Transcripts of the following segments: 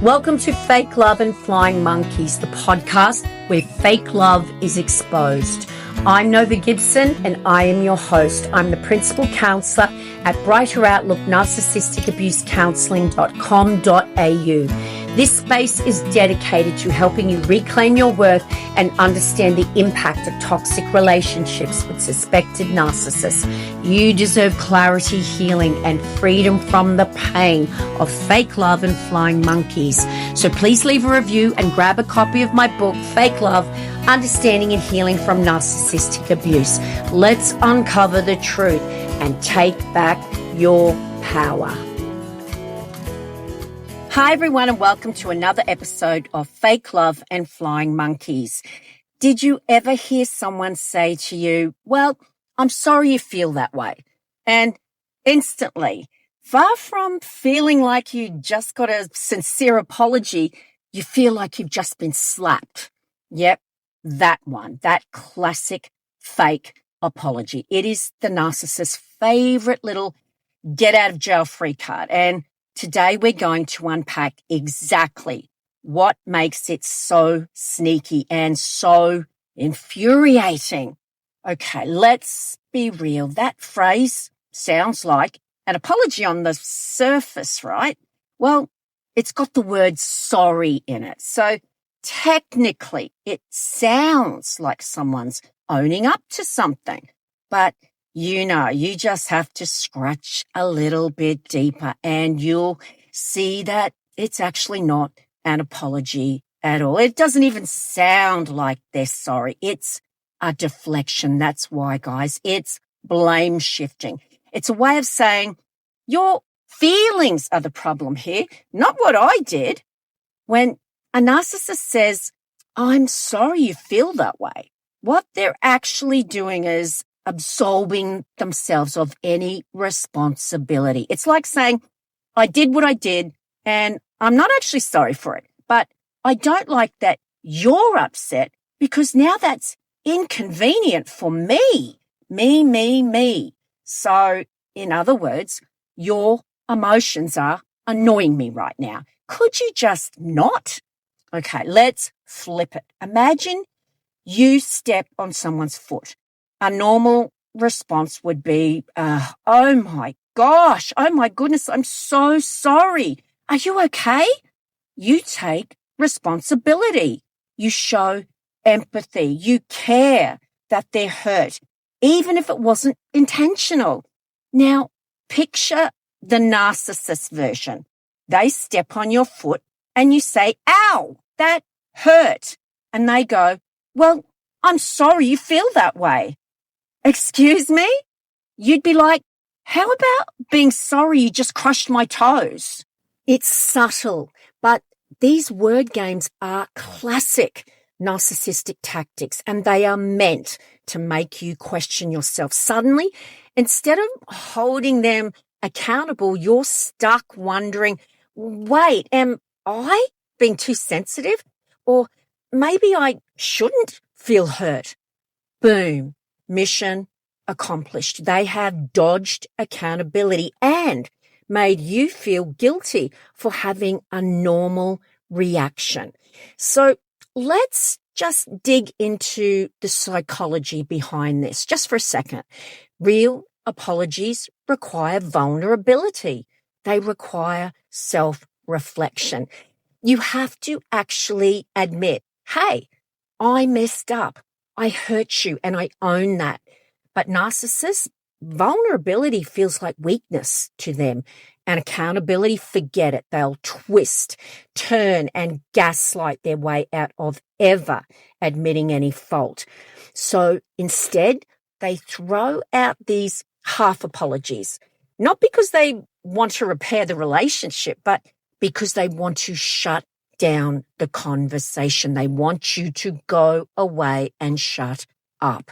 Welcome to Fake Love and Flying Monkeys, the podcast where fake love is exposed. I'm Nova Gibson and I am your host. I'm the principal counsellor at Brighter Outlook Narcissistic Abuse Counselling.com.au. This space is dedicated to helping you reclaim your worth and understand the impact of toxic relationships with suspected narcissists. You deserve clarity, healing, and freedom from the pain of fake love and flying monkeys. So please leave a review and grab a copy of my book, Fake Love, Understanding and Healing from Narcissistic Abuse. Let's uncover the truth and take back your power. Hi, everyone, and welcome to another episode of Fake Love and Flying Monkeys. Did you ever hear someone say to you, well, I'm sorry you feel that way? And instantly, far from feeling like you just got a sincere apology, you feel like you've just been slapped. Yep, that one, that classic fake apology. It is the narcissist's favorite little get out of jail free card. And today we're going to unpack exactly what makes it so sneaky and so infuriating. Okay, let's be real. That phrase sounds like an apology on the surface, right? Well, it's got the word sorry in it. So technically it sounds like someone's owning up to something, but you just have to scratch a little bit deeper and you'll see that it's actually not an apology at all. It doesn't even sound like they're sorry. It's a deflection. That's why, guys, it's blame shifting. It's a way of saying your feelings are the problem here, not what I did. When a narcissist says, I'm sorry you feel that way, what they're actually doing is absolving themselves of any responsibility. It's like saying, I did what I did and I'm not actually sorry for it, but I don't like that you're upset because now that's inconvenient for me. Me. So in other words, your emotions are annoying me right now. Could you just not? Okay, let's flip it. Imagine you step on someone's foot. A normal response would be, oh my gosh, oh my goodness, I'm so sorry. Are you okay? You take responsibility. You show empathy. You care that they're hurt, even if it wasn't intentional. Now, picture the narcissist version. They step on your foot and you say, ow, that hurt. And they go, well, I'm sorry you feel that way. Excuse me? You'd be like, how about being sorry you just crushed my toes? It's subtle, but these word games are classic narcissistic tactics and they are meant to make you question yourself. Suddenly, instead of holding them accountable, you're stuck wondering, wait, am I being too sensitive? Or maybe I shouldn't feel hurt. Boom. Mission accomplished. They have dodged accountability and made you feel guilty for having a normal reaction. So let's just dig into the psychology behind this just for a second. Real apologies require vulnerability. They require self-reflection. You have to actually admit, hey, I messed up. I hurt you and I own that. But narcissists, vulnerability feels like weakness to them. And accountability, forget it. They'll twist, turn and gaslight their way out of ever admitting any fault. So instead, they throw out these half apologies, not because they want to repair the relationship, but because they want to shut down the conversation. They want you to go away and shut up.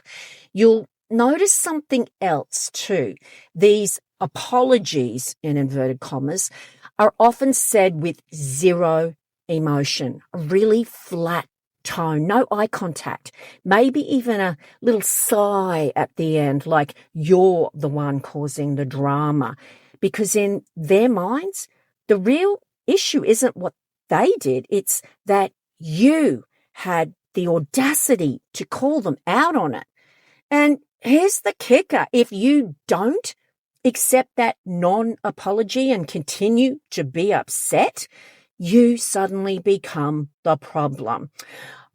You'll notice something else too. These apologies, in inverted commas, are often said with zero emotion, a really flat tone, no eye contact, maybe even a little sigh at the end, like you're the one causing the drama. Because in their minds, the real issue isn't what they did. It's that you had the audacity to call them out on it. And here's the kicker. If you don't accept that non-apology and continue to be upset, you suddenly become the problem.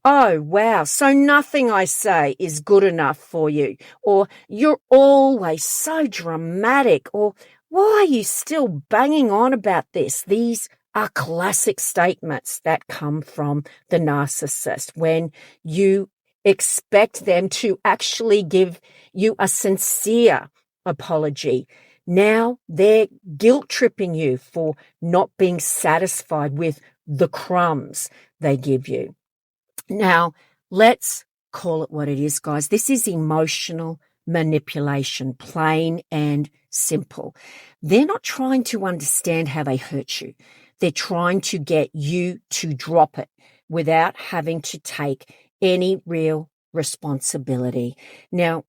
Oh, wow. So nothing I say is good enough for you, or you're always so dramatic, or why are you still banging on about this? These are classic statements that come from the narcissist when you expect them to actually give you a sincere apology. Now they're guilt tripping you for not being satisfied with the crumbs they give you. Now, let's call it what it is, guys. This is emotional manipulation, plain and simple. They're not trying to understand how they hurt you. They're trying to get you to drop it without having to take any real responsibility. Now,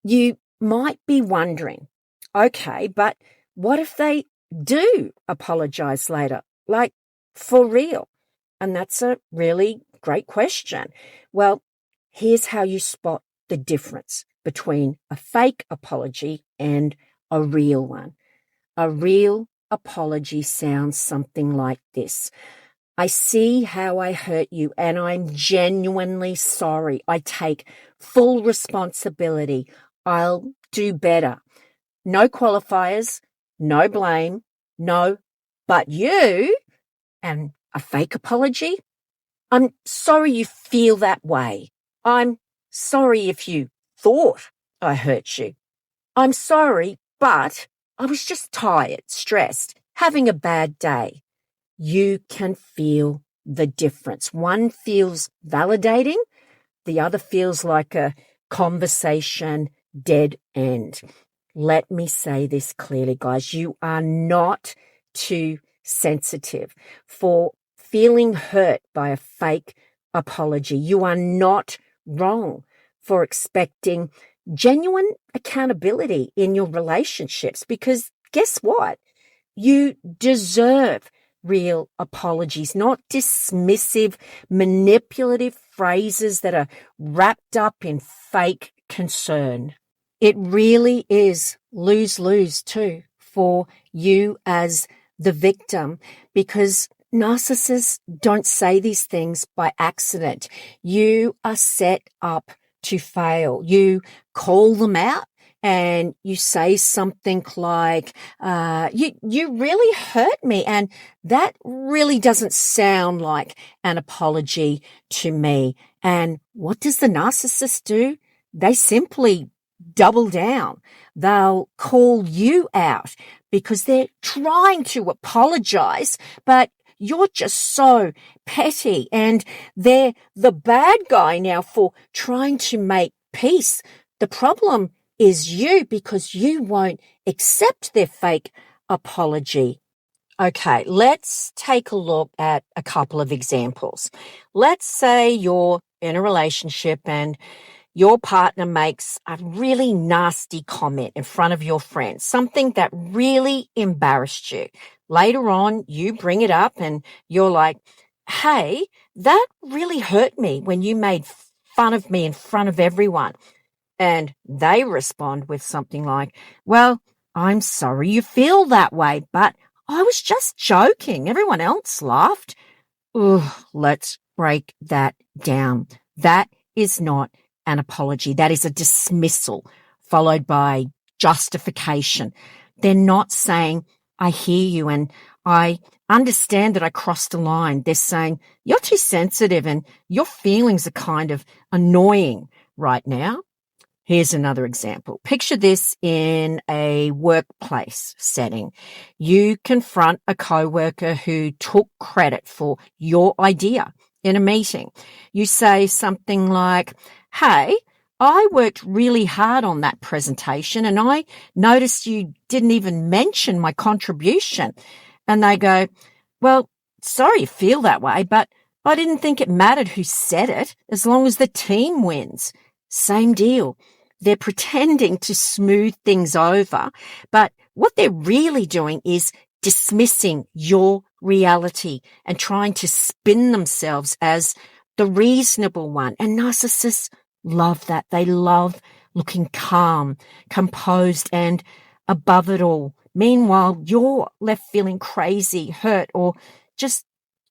you might be wondering, okay, but what if they do apologize later? Like, for real? And that's a really great question. Well, here's how you spot the difference between a fake apology and a real one. A real apology sounds something like this. I see how I hurt you and I'm genuinely sorry. I take full responsibility. I'll do better. No qualifiers, no blame, no, but you. And a fake apology? I'm sorry you feel that way. I'm sorry if you thought I hurt you. I'm sorry, but I was just tired, stressed, having a bad day. You can feel the difference. One feels validating, the other feels like a conversation dead end. Let me say this clearly, guys. You are not too sensitive for feeling hurt by a fake apology. You are not wrong for expecting genuine accountability in your relationships because guess what? You deserve real apologies, not dismissive, manipulative phrases that are wrapped up in fake concern. It really is lose-lose too for you as the victim because narcissists don't say these things by accident. You are set up to fail. You call them out and you say something like, you really hurt me. And that really doesn't sound like an apology to me. And what does the narcissist do? They simply double down. They'll call you out because they're trying to apologize, but you're just so petty and they're the bad guy now for trying to make peace. The problem is you because you won't accept their fake apology. Okay, let's take a look at a couple of examples. Let's say you're in a relationship and your partner makes a really nasty comment in front of your friends, something that really embarrassed you. Later on, you bring it up and you're like, hey, that really hurt me when you made fun of me in front of everyone. And they respond with something like, well, I'm sorry you feel that way, but I was just joking. Everyone else laughed. Ugh, let's break that down. That is not an apology. That is a dismissal followed by justification. They're not saying, I hear you and I understand that I crossed a line. They're saying, you're too sensitive and your feelings are kind of annoying right now. Here's another example. Picture this in a workplace setting. You confront a coworker who took credit for your idea in a meeting. You say something like, hey, I worked really hard on that presentation and I noticed you didn't even mention my contribution. And they go, well, sorry you feel that way, but I didn't think it mattered who said it as long as the team wins. Same deal. They're pretending to smooth things over, but what they're really doing is dismissing your reality and trying to spin themselves as the reasonable one. And narcissists love that. They love looking calm, composed, and above it all. Meanwhile, you're left feeling crazy, hurt, or just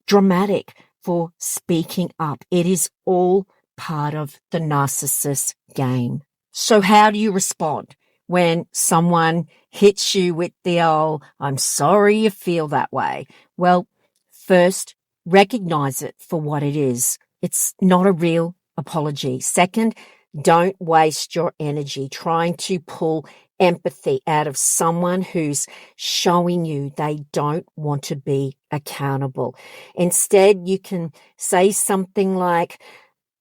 dramatic for speaking up. It is all part of the narcissist game. So how do you respond when someone hits you with the old, I'm sorry you feel that way? Well, first, recognize it for what it is. It's not a real apology. Second, don't waste your energy trying to pull empathy out of someone who's showing you they don't want to be accountable. Instead, you can say something like,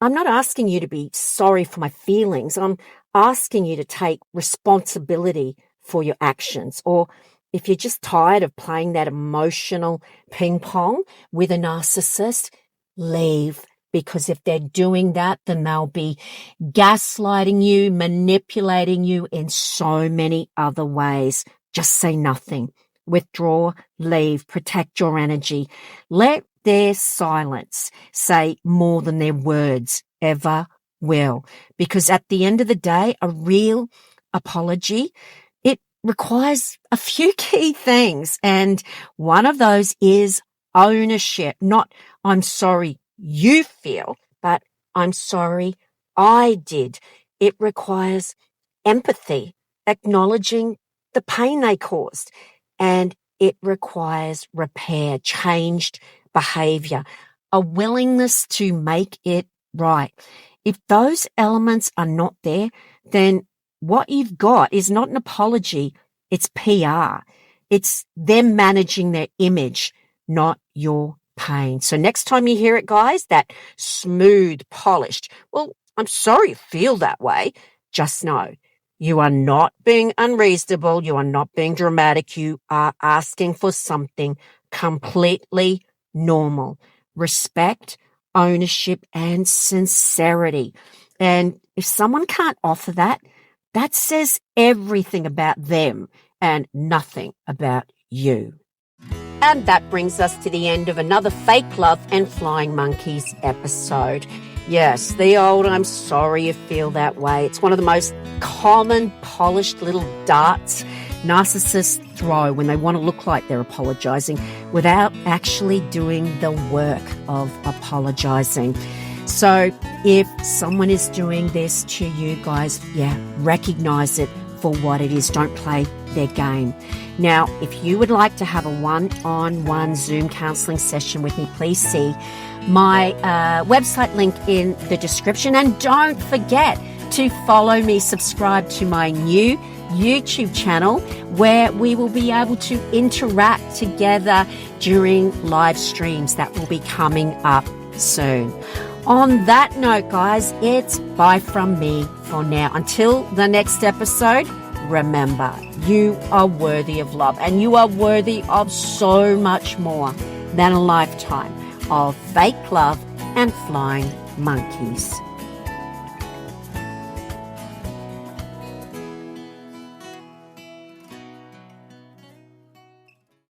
I'm not asking you to be sorry for my feelings. I'm asking you to take responsibility for your actions. Or if you're just tired of playing that emotional ping pong with a narcissist, leave. Because if they're doing that, then they'll be gaslighting you, manipulating you in so many other ways. Just say nothing. Withdraw, leave, protect your energy. Let their silence say more than their words ever will. Because at the end of the day, a real apology, it requires a few key things. And one of those is ownership, not I'm sorry you feel, but I'm sorry I did. It requires empathy, acknowledging the pain they caused, and it requires repair, changed behavior, a willingness to make it right. If those elements are not there, then what you've got is not an apology, it's PR. It's them managing their image, not your pain. So next time you hear it, guys, that smooth, polished, well, I'm sorry you feel that way. Just know you are not being unreasonable. You are not being dramatic. You are asking for something completely normal. Respect, ownership, and sincerity. And if someone can't offer that, that says everything about them and nothing about you. And that brings us to the end of another Fake Love and Flying Monkeys episode. Yes, the old I'm sorry you feel that way. It's one of the most common polished little darts narcissists throw when they want to look like they're apologizing without actually doing the work of apologizing. So if someone is doing this to you guys, recognize it for what it is. Don't play their game. Now, if you would like to have a one-on-one Zoom counseling session with me, please see my website link in the description. And don't forget to follow me, subscribe to my new YouTube channel where we will be able to interact together during live streams that will be coming up soon. On that note, guys, it's bye from me for now. Until the next episode, remember, you are worthy of love and you are worthy of so much more than a lifetime of fake love and flying monkeys.